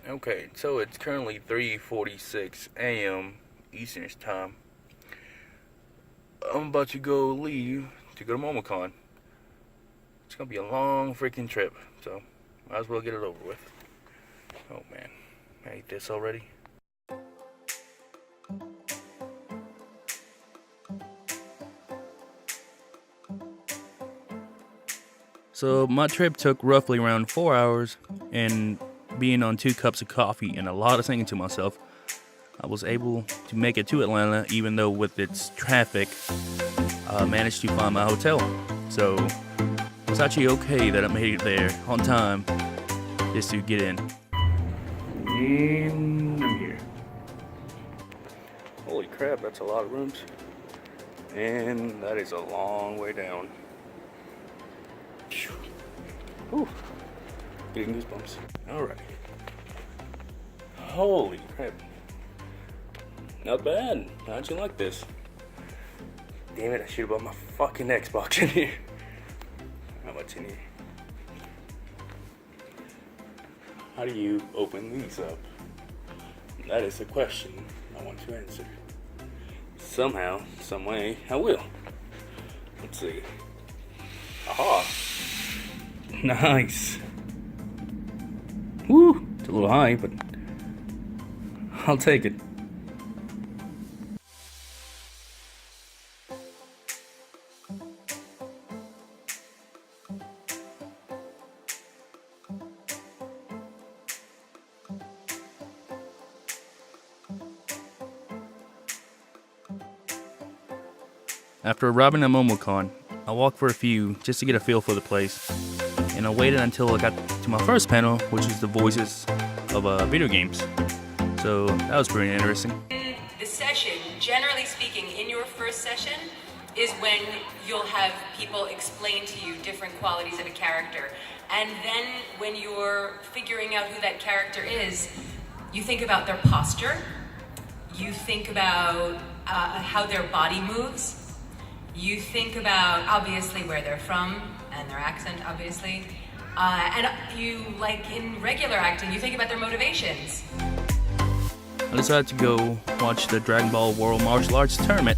Okay, so it's currently 3:46 a.m. Eastern time. I'm about to go leave to go to MomoCon. It's gonna be a long freaking trip, so might as well get it over with. Oh man, I hate this already. So my trip took roughly around 4 hours, and being on 2 cups of coffee and a lot of singing to myself, I was able to make it to Atlanta, even though with its traffic, I managed to find my hotel. So it was actually okay that I made it there on time just to get in. And I'm here. Holy crap, that's a lot of rooms. And that is a long way down. Whew. Getting goosebumps. Alright. Holy crap. Not bad. How'd you like this? Damn it, I should have bought my fucking Xbox in here. How much in here? How do you open these up? That is the question I want to answer. Somehow, some way, I will. Let's see. Aha! Nice. Woo! It's a little high, but I'll take it. After arriving at MomoCon, I walked for a few just to get a feel for the place, and I waited until I got to my first panel, which is the voices of video games. So that was pretty interesting. The session, generally speaking, in your first session, is when you'll have people explain to you different qualities of a character. And then when you're figuring out who that character is, you think about their posture, you think about how their body moves, you think about, obviously, where they're from, and their accent, obviously. And you, like in regular acting, you think about their motivations. I decided to go watch the Dragon Ball World Martial Arts Tournament,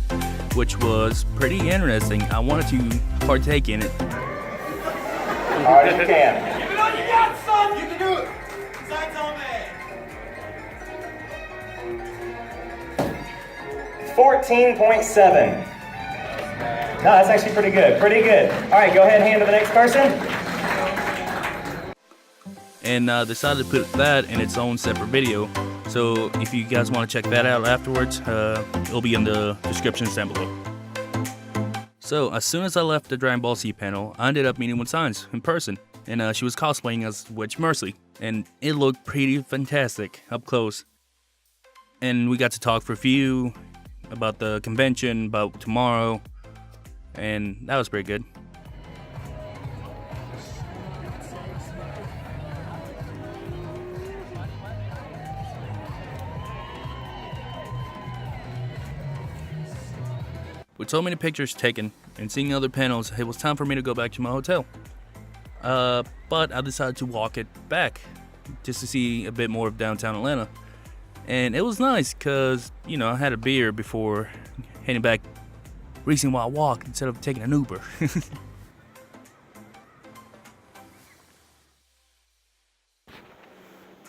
which was pretty interesting. I wanted to partake in it. Alright, you can. Give it all you got, son! You can do it! Sights on man! 14.7. No, that's actually pretty good. Pretty good. Alright, go ahead and hand to the next person. And decided to put that in its own separate video. So if you guys want to check that out afterwards, it'll be in the description down below. So as soon as I left the Dragon Ball Z panel, I ended up meeting with Signs in person, and she was cosplaying as Witch Mercy, and it looked pretty fantastic up close. And we got to talk for a few about the convention, about tomorrow, and that was pretty good. With so many pictures taken and seeing other panels, it was time for me to go back to my hotel. But I decided to walk it back just to see a bit more of downtown Atlanta. And it was nice because, you know, I had a beer before heading back, reason why I walked instead of taking an Uber.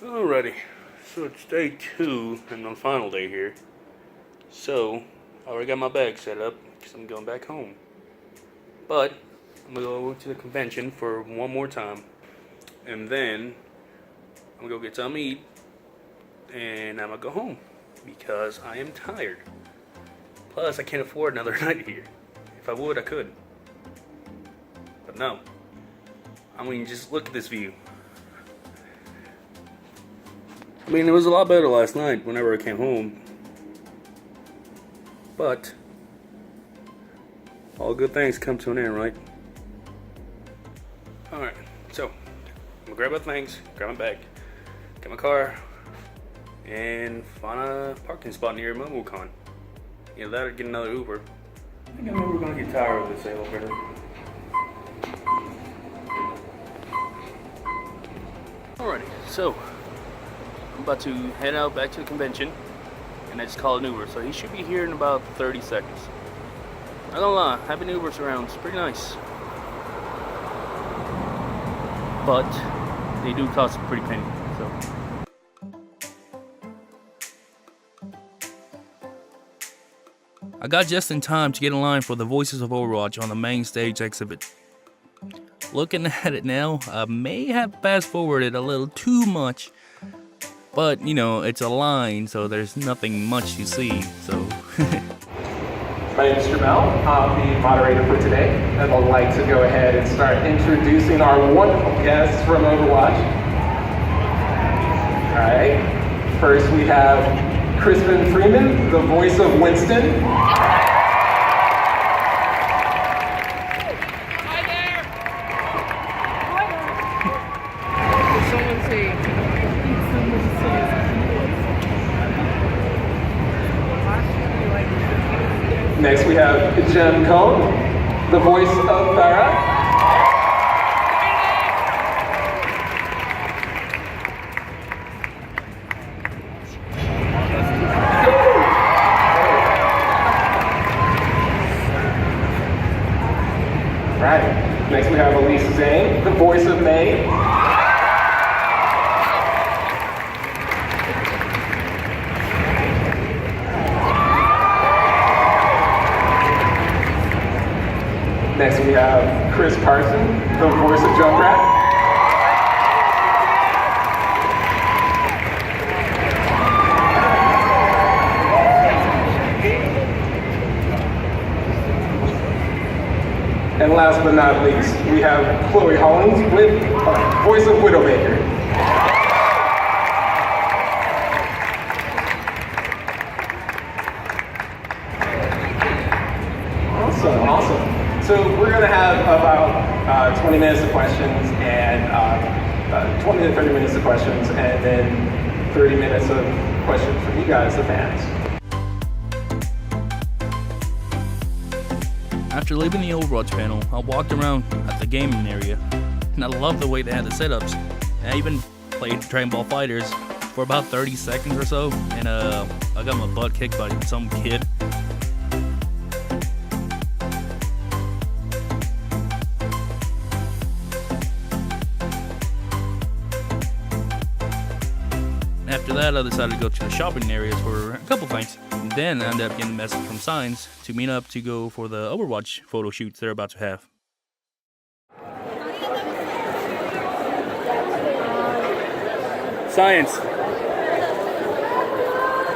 Alrighty, so it's day 2 and the final day here. So I already got my bag set up because I'm going back home. But I'm going to go to the convention for one more time. And then I'm going to go get something to eat. And I'm going to go home because I am tired. Plus, I can't afford another night here. If I would, I could. But no. I mean, just look at this view. I mean, it was a lot better last night whenever I came home. But all good things come to an end, right? Alright, so I'm gonna grab my things, grab my bag, get my car, and find a parking spot near MomoCon. Either that or get another Uber. I think maybe we're gonna get tired of this elevator. Alrighty, so I'm about to head out back to the convention, and I just called an Uber, so he should be here in about 30 seconds. Not gonna lie, having Ubers around is pretty nice, but they do cost a pretty penny. So. I got just in time to get in line for the Voices of Overwatch on the main stage exhibit. Looking at it now, I may have fast forwarded a little too much, but you know, it's a line, so there's nothing much to see, so. My name is Jamel, I'm the moderator for today, and I'd like to go ahead and start introducing our wonderful guests from Overwatch. Alright, first we have Crispin Freeman, the voice of Winston. Next we have Jem Cohn, the voice of Farah. Right. Next we have Elise Zane, the voice of May. Next we have Chris Carson, the voice of Junkrat. And last but not least, we have Chloe Hollins with voice of Widowmaker. Awesome, awesome. So we're going to have about 20 minutes of questions and 20 to 30 minutes of questions, and then 30 minutes of questions from you guys, the fans. After leaving the Overwatch panel, I walked around at the gaming area, and I love the way they had the setups. I even played Dragon Ball Fighters for about 30 seconds or so, and I got my butt kicked by some kid. After that, I decided to go to the shopping areas for a couple things. And then I ended up getting a message from Signs to meet up to go for the Overwatch photo shoots they're about to have. Science.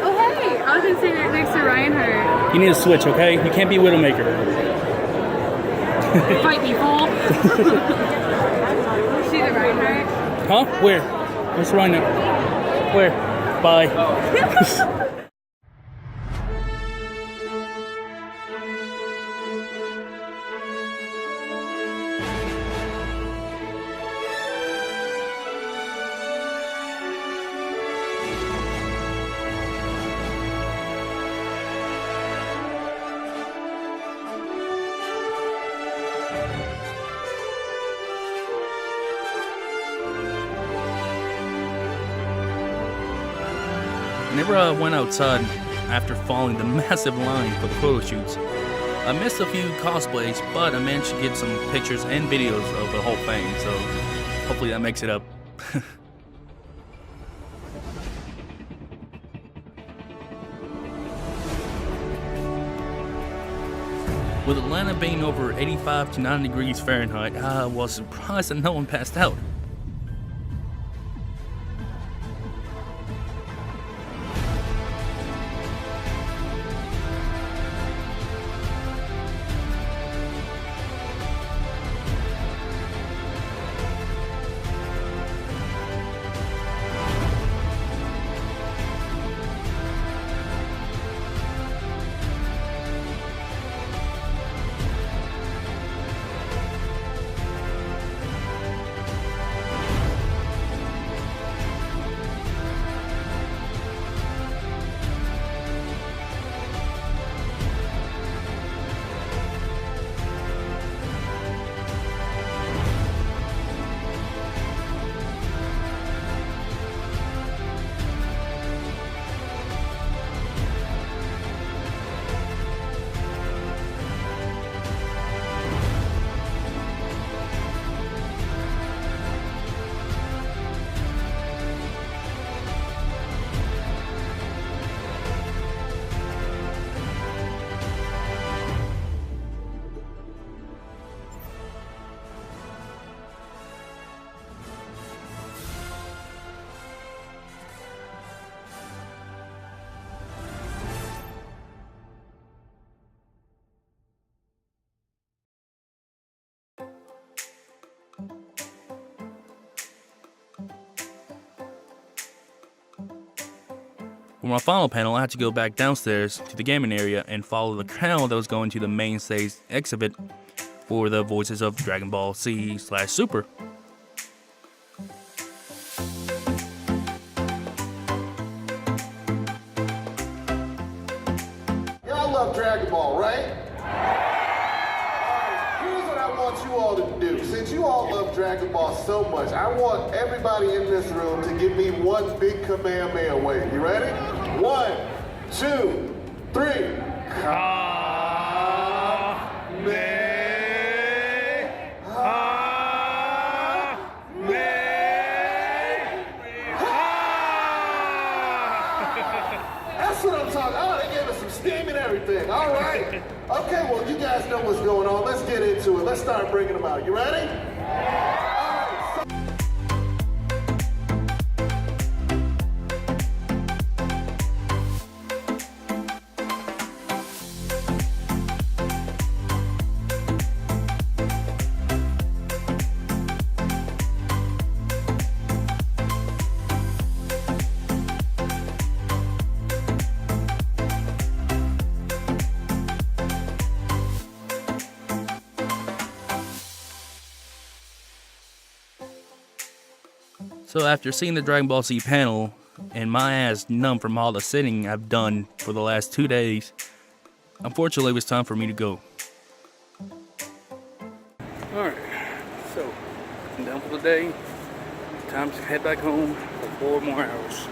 Oh hey, I was gonna say right next to Ryan Hunter. You need to switch, okay? You can't be Widowmaker. Fight me, fool. See the Ryan Hunter? Huh? Where? Where's Ryan? Where? Bye. Whenever I went outside after following the massive line for the photo shoots, I missed a few cosplays, but I managed to get some pictures and videos of the whole thing, so hopefully that makes it up. With Atlanta being over 85 to 90 degrees Fahrenheit, I was surprised that no one passed out. For my final panel, I had to go back downstairs to the gaming area and follow the crowd that was going to the main stage exhibit for the Voices of Dragon Ball Z/Super. Y'all love Dragon Ball, right? Here's what I want you all to do. Since you all love Dragon Ball so much, I want everybody in this room to give me one big Kamehameha wave. You ready? 1, 2, 3. That's what I'm talking about. Oh, they gave us some steam and everything. All right. Okay, well, you guys know what's going on. Let's get into it. Let's start bringing them out. You ready? So after seeing the Dragon Ball Z panel, and my ass numb from all the sitting I've done for the last 2 days, unfortunately it was time for me to go. Alright, so I'm done for the day. Time to head back home for 4 more hours.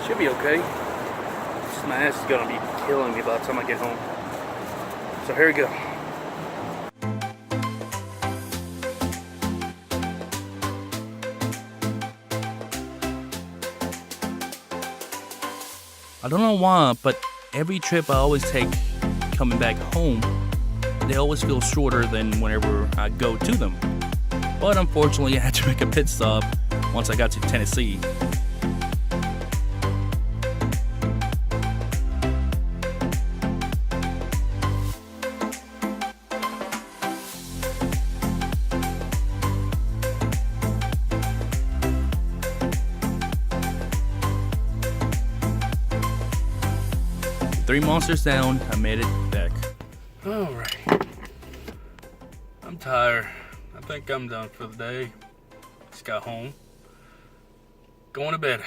Should be okay. Just my ass is gonna be killing me by the time I get home. So here we go. I don't know why, but every trip I always take coming back home, they always feel shorter than whenever I go to them. But unfortunately, I had to make a pit stop once I got to Tennessee. Three monsters down, I made it back. Alright. I'm tired. I think I'm done for the day. Just got home. Going to bed.